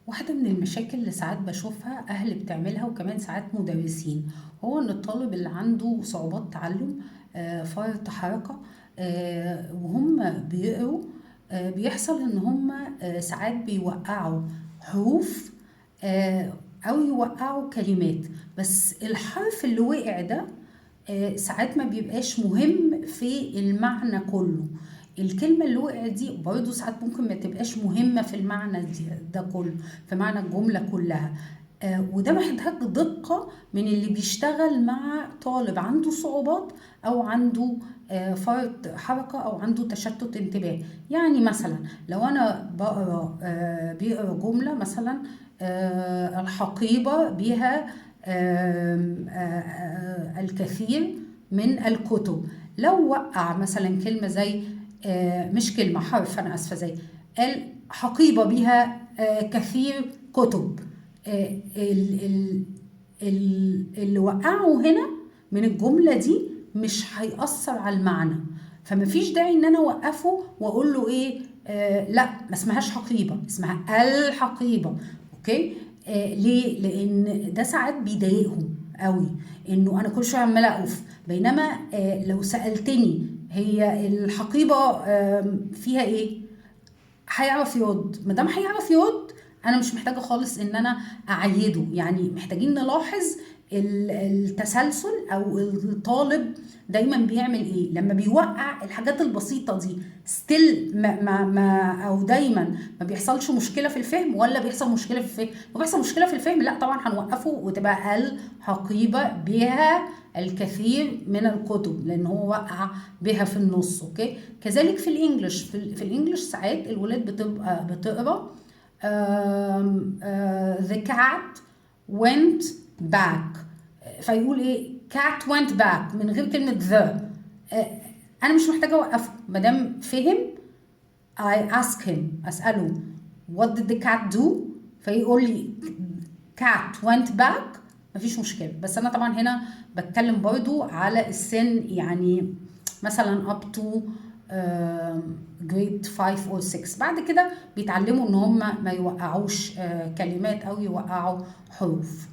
واحدة من المشاكل اللي ساعات بشوفها أهل بتعملها وكمان ساعات مدرسين، هو إن الطالب اللي عنده صعوبات تعلم، فرط حركة، وهم بيقروا، بيحصل إن هم ساعات بيوقعوا حروف، آه، أو يوقعوا كلمات. بس الحرف اللي وقع ده ساعات ما بيبقاش مهم في المعنى كله. الكلمة اللي وقعت دي برضه ساعات ممكن ما تبقاش مهمة في المعنى ده كله، في معنى الجملة كلها. وده محتاج دقة من اللي بيشتغل مع طالب عنده صعوبات أو عنده فرط حركة أو عنده تشتت انتباه. يعني مثلا لو أنا بيقرأ جملة مثلا، الحقيبة بها الكثير من الكتب. لو وقع مثلا كلمة زي مش كلمة، حرف، أنا آسفة، زي الحقيبة بها كثير كتب، اللي وقعه هنا من الجملة دي مش هيأثر على المعنى. فمفيش داعي ان انا اوقفه واقول له ايه، لا ما اسمهاش حقيبة، اسمها الحقيبة. اوكي. ليه؟ لان ده ساعات بيضايقهم قوي، انه انا كل شويه عماله اقف. بينما لو سالتني هي الحقيبه فيها ايه، هيعرف يرد. ما دام هيعرف يرد، انا مش محتاجه خالص ان انا اعيده. يعني محتاجين نلاحظ التسلسل، او الطالب دايما بيعمل ايه لما بيوقع الحاجات البسيطه دي. ستيل او دايما ما بيحصلش مشكله في الفهم، ولا بيحصل مشكله في الفهم؟ لو بيحصل مشكله في الفهم، لا طبعا هنوقفه وتبقى الحقيبه بها الكثير من الكتب، لان هو وقع بها في النص. اوكي. كذلك في الانجليش، في الانجليش ساعات الولاد بتبقى بتقرا the cat went back، فيقول ايه cat went back من غير كلمة the. انا مش محتاجة اوقفه ما دام فهم. I ask him، اسأله what did the cat do، فيقول لي cat went back، مفيش مشكلة. بس انا طبعا هنا بتكلم برضو على السن، يعني مثلا up to grade 5 or 6. بعد كده بيتعلموا ان هم ما يوقعوش كلمات او يوقعوا حروف.